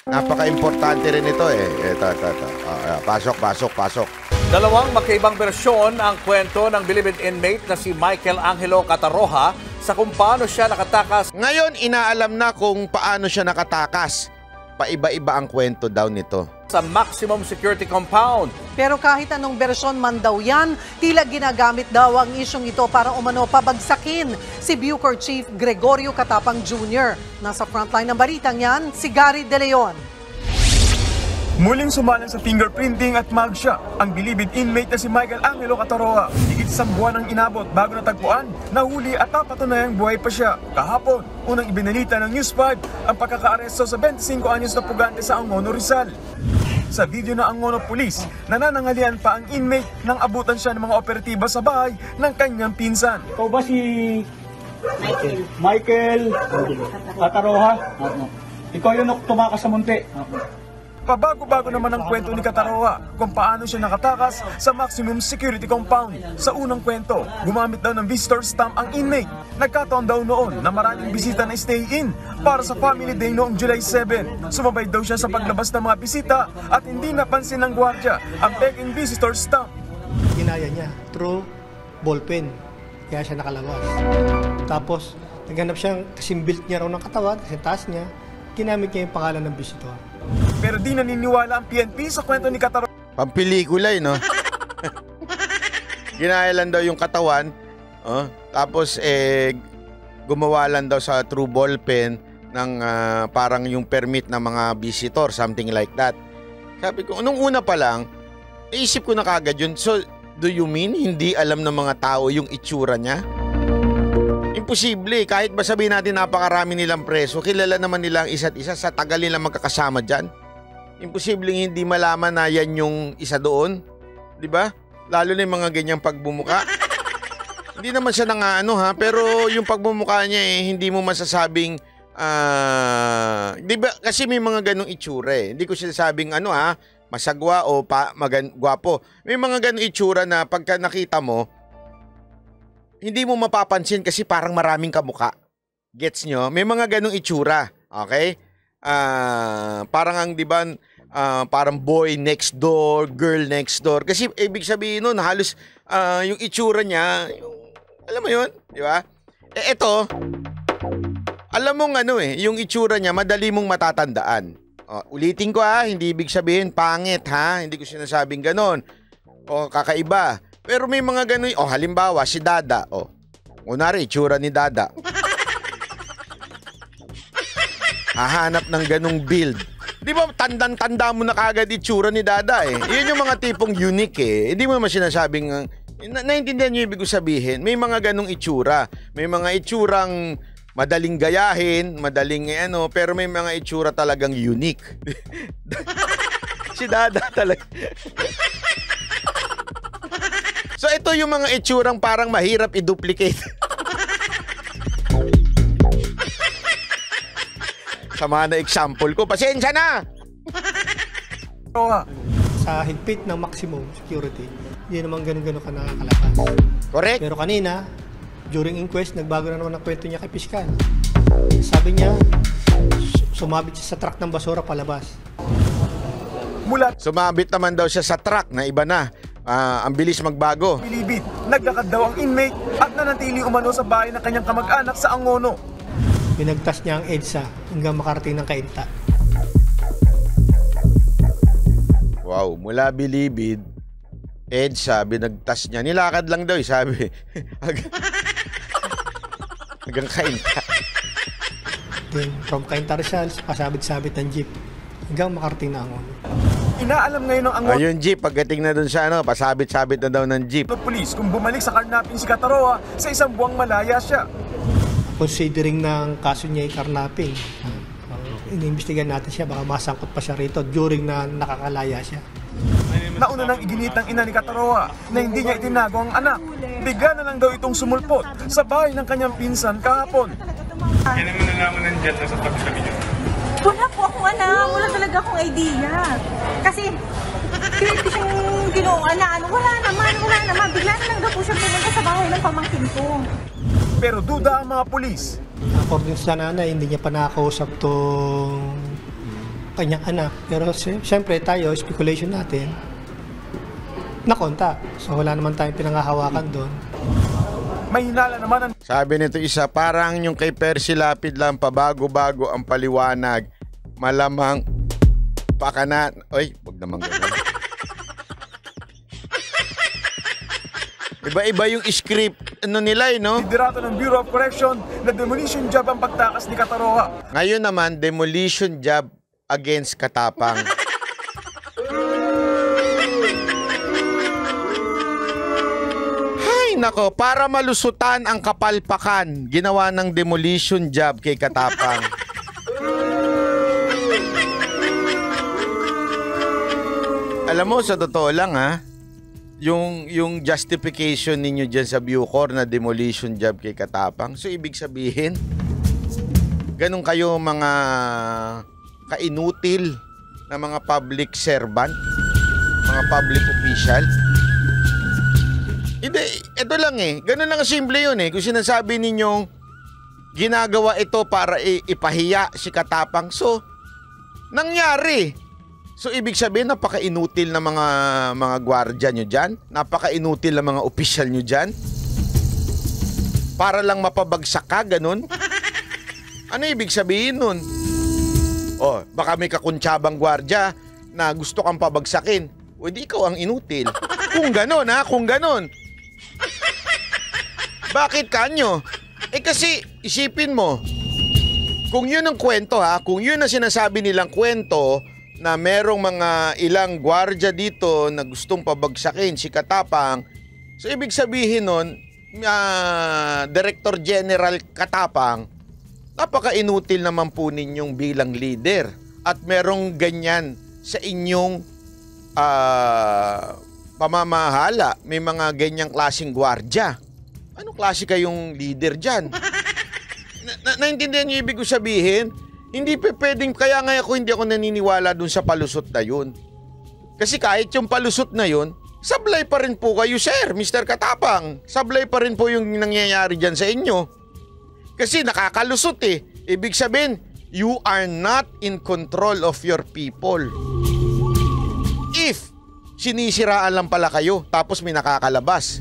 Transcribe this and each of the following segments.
Napaka-importante rin ito eh. Ito. Pasok. Dalawang magkaibang bersyon ang kwento ng bilibid inmate na si Michael Angelo Cataroha sa kung paano siya nakatakas. Ngayon, inaalam na kung paano siya nakatakas. Paiba-iba ang kwento daw nito. Sa maximum security compound. Pero kahit anong bersyon man daw yan, tila ginagamit daw ang isyong ito para umano pabagsakin si Bucor Chief Gregorio Catapang Jr. Nasa frontline ng balitang yan, si Gary De Leon. Muling sumalang sa fingerprinting at mugshot ang bilibid inmate na si Michael Angelo Cataroha. Higit isang buwan ang inabot bago natagpuan, nahuli at napatunayang buhay pa siya. Kahapon, unang ibinalita ng News 5 ang pagkakaaresto sa 25 anyos na pugante sa Angono, Rizal. Sa video na Angono Police, nananangalian pa ang inmate nang abutan siya ng mga operatiba sa bahay ng kanyang pinsan. Ikaw ba si Michael Cataroha? Ikaw yung tumakas sa munti? Pabago-bago naman ang kwento ni Cataroha kung paano siya nakatakas sa maximum security compound. Sa unang kwento, gumamit daw ng visitor stamp ang inmate. Nagkataon daw noon na maraming bisita na stay-in para sa family day noong July 7. Sumabay daw siya sa paglabas ng mga bisita at hindi napansin ng gwardya ang peking visitor stamp. Ginaya niya through ballpen, kaya siya nakalabas. Tapos, naghanap siyang kasing built niya raw ng katawan, kasi taas niya, ginamit niya yung pangalan ng visitor. Pero di naniniwala ang PNP sa kwento ni Cataroha. Pampelikula no? Ginaya lang daw yung katawan. Tapos gumawa lang daw sa true ballpen ng parang yung permit ng mga visitor, something like that. Sabi ko, nung una pa lang, naisip ko na kagad yun. So, do you mean hindi alam ng mga tao yung itsura niya? Imposible. Kahit ba sabihin natin napakarami nilang preso, kilala naman nila ang isa't isa sa tagal nilang magkakasama dyan. Imposibleng hindi malaman na yan yung isa doon. Di ba? Lalo na yung mga ganyang pagbumuka. Hindi naman siya pero yung pagbumuka niya hindi mo masasabing, di ba? Kasi may mga ganong itsura eh. Hindi ko sinasabing masagwa o gwapo. May mga ganong itsura na pagka nakita mo, hindi mo mapapansin kasi parang maraming kamuka. Gets nyo? May mga ganong itsura. Okay? Parang di ba, parang boy next door, girl next door. Kasi ibig sabihin nun, halos yung itsura niya, alam mo yun? Di ba? Ito, alam mong yung itsura niya, madali mong matatandaan. Ulitin ko hindi ibig sabihin pangit Hindi ko sinasabing ganon. O kakaiba. Pero may mga gano'n, halimbawa, si Dada, kunwari, itsura ni Dada. Hahanap ng ganong build. Di ba, tandang-tanda mo na kagad itsura ni Dada Yun yung mga tipong unique Hindi mo naman sinasabing, naiintindihan nyo ibig sabihin, may mga ganong itsura. May mga itsurang madaling gayahin, madaling pero may mga itsura talagang unique. Si Dada talaga. So ito yung mga itsurang parang mahirap i-duplicate. Sama na example ko. Pasensya na! Sa higpit ng maximum security, hindi naman ganun-ganun ka nakakalabas. Correct. Pero kanina, during inquest, nagbago na naman ang kwento niya kay Piskal. Sabi niya, sumabit siya sa truck ng basura palabas. Sumabit naman daw siya sa truck na iba na. Ang bilis magbago. Bilibid, naglakad daw ang inmate at nanatili umano sa bahay ng kanyang kamag-anak sa Angono. Pinagtas niya ang EDSA hanggang makarating ng Kainta. Wow, mula Bilibid, EDSA, binagtas niya. Nilakad lang daw sabi. Hanggang Kainta. Then, from Kainta Rizal, pasabit-sabit ng jeep hanggang makarating na Angono. Inaalam ngayon ng Angono yung jeep, pagdating na dun sa pasabit-sabit na daw ng jeep. Police kung bumalik sa karnaping si Cataroha sa isang buwang malaya siya. Considering ng kaso niya ay karnaping, iniimbestigan natin siya, baka masangkot pa siya rito during na nakakalaya siya. Nauna nang iginit ng ina ni Cataroha na hindi niya itinago ang anak. Bigla na lang daw itong sumulpot sa bahay ng kanyang pinsan kahapon. Yan naman nalaman ng jet na sa tabi sa video. Wala po akong alam, wala talaga akong idea. Kasi, pilit ko siyang ginoon na wala naman. Bigla na lang daw po siya pumunta sa bahay ng pamangkin ko. Pero duda ang mga pulis. According sa nanay, hindi niya pa nakakausap tong kanyang anak. Pero siyempre tayo, speculation natin, nakonta. So wala naman tayong pinangahawakan doon. May hinala naman ang Sabi nito isa, parang yung kay Percy Lapid lang, pabago-bago ang paliwanag. Malamang pakana. Oy, wag naman ganun. Iba-iba yung script nila, no? liderato ng Bureau of Correction na demolition job ang pagtakas ni Kataroha. Ngayon naman, demolition job against Katapang. Hay nako, para malusutan ang kapalpakan, ginawa ng demolition job kay Katapang. Alam mo, sa totoo lang yung justification ninyo dyan sa Bucor na demolition job kay Katapang, so ibig sabihin, ganun kayo mga kainutil na mga public servant, mga public official. Hindi, ito lang ganun lang simple yun Kung sinasabi ninyong ginagawa ito para ipahiya si Katapang, so nangyari. So ibig sabihin, napaka-inutil na mga gwardiya nyo dyan, napaka-inutil na mga opisyal nyo dyan, para lang mapabagsak ka, ganun. Ano ibig sabihin nun? O, baka may kakuntsabang gwardiya na gusto kang pabagsakin. O di ikaw ang inutil. Kung ganun kung ganun. Bakit kanyo? Kasi isipin mo, kung yun ang kwento kung yun ang sinasabi nilang kwento, na merong mga ilang gwardiya dito na gustong pabagsakin si Katapang, so ibig sabihin nun, Director General Katapang, napaka-inutil naman po ninyong bilang leader at merong ganyan sa inyong pamamahala, may mga ganyang klaseng gwardiya. Anong klase kayong leader dyan? Naintindihan niyo ibig ko sabihin? Hindi pwedeng, kaya nga hindi ako naniniwala dun sa palusot na yun. Kasi kahit yung palusot na yun, sablay pa rin po kayo, sir, Mr. Katapang. Sablay pa rin po yung nangyayari dyan sa inyo. Kasi nakakalusot Ibig sabihin, you are not in control of your people. If sinisiraan lang pala kayo, tapos may nakakalabas.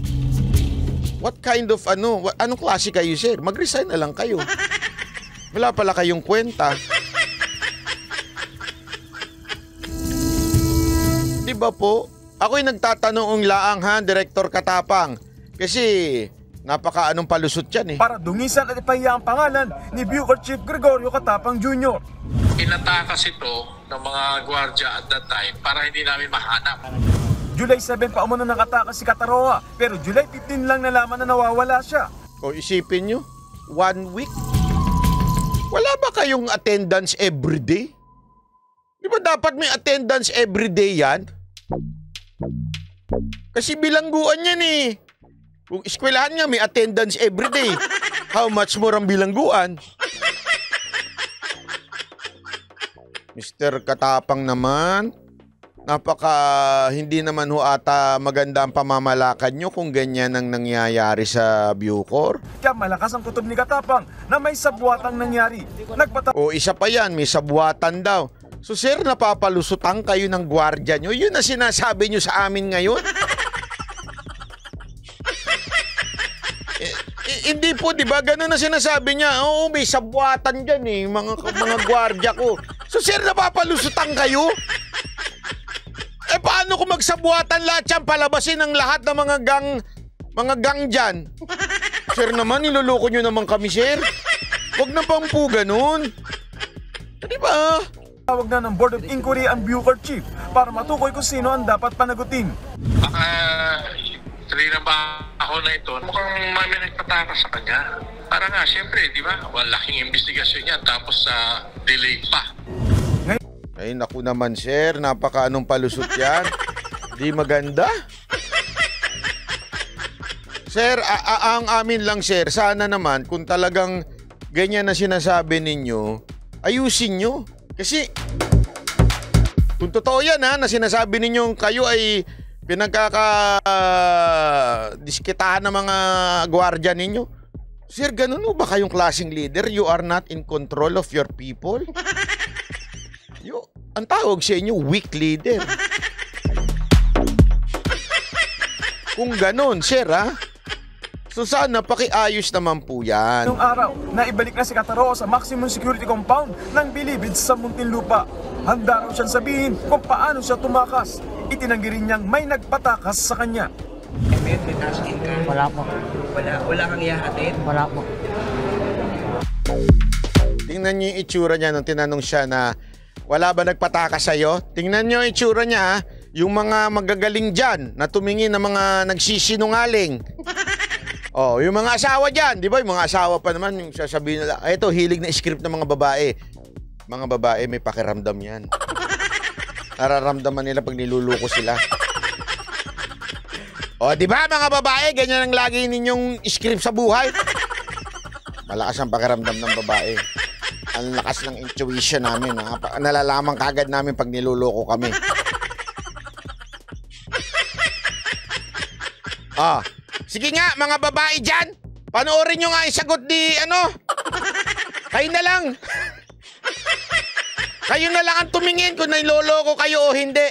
What kind of anong klase kayo, sir? Mag-resign na lang kayo. Wala pala kayong kwenta. Diba po? Ako'y nagtatanong laang Director Katapang. Kasi napaka-anong palusot yan Para dungisan at ipahiya ang pangalan ni Bucor Chief Gregorio Katapang Jr. Inatakas ito ng mga gwardiya at that time para hindi namin mahanap. July 7 pa umano nakatakas si Kataroha, pero July 15 lang nalaman na nawawala siya. O isipin nyo, 1 week? Wala ba kayong attendance everyday? Di ba dapat may attendance everyday yan? Kasi bilangguan yan Kung eskwelahan nga may attendance everyday, how much more ang bilangguan? Mr. Katapang naman, hindi naman ata maganda ang pamamalakad nyo kung ganyan ang nangyayari sa Bucor. Kaya malakas ang kutob ni Katapang na may sabwatang nangyari. O isa pa yan, may sabwatan daw. So sir, napapalusutan kayo ng gwardiya nyo? Yun na sinasabi nyo sa amin ngayon? Hindi po, di ba? Ganun na sinasabi niya. Oo, may sabwatan dyan mga gwardiya ko. So sir, napapalusutan kayo? Paano kung magsabuatan lahat yan? Palabasin ang lahat ng mga gang dyan. Sir naman, niloloko nyo naman kami, sir. Huwag na pang po ganun. Di ba? Tawag na ng Board of Inquiry ang Bucor Chief para matukoy kung sino ang dapat panagutin. Baka trabaho na ito, mukhang may nagpatakas sa kanya. Para nga, siyempre, di ba? Malaking investigasyon yan tapos delay pa. Ay, naku naman, sir. Napaka-anong palusot yan. Di maganda. Sir, ang amin lang, sir, sana naman, kung talagang ganyan na sinasabi ninyo, ayusin nyo. Kasi, kung totoo yan, na sinasabi ninyo kayo ay pinagkakadiskitahan ng mga gwardiya ninyo. Sir, ganun ba kayong klaseng leader? You are not in control of your people? Ang tawag sa inyo, weak leader. Kung ganon, sir, ha? So sana pakiayos naman po yan. Noong araw, naibalik na si Kataroha sa maximum security compound ng Bilibid sa Muntinlupa. Handa raw siyang sabihin kung paano siya tumakas. Itinanggi rin niyang may nagpatakas sa kanya. May tasking ka? Wala po. Wala kang ihahatid? Wala po. Tingnan niyo yung itsura niya nung tinanong siya na wala ba nagpatakas sa'yo? Tingnan niyo yung itsura niya, ha? Yung mga magagaling dyan na tumingin na mga nagsisinungaling. Oh, yung mga asawa dyan, di ba? Yung mga asawa pa naman, yung sasabihin nila, ito, hilig na script ng mga babae. Mga babae, may pakiramdam yan. Nararamdaman nila pag niluluko sila. O, di ba mga babae, ganyan ang lagi ninyong script sa buhay? Malakas ang pakiramdam ng babae. Ang lakas ng intuition namin. Nalalaman kagad namin pag niluloko kami. Sige nga, mga babae dyan. Panoorin nyo nga yung sagot ni, kayo na lang. Kayo na lang ang tumingin kung niloloko kayo o hindi.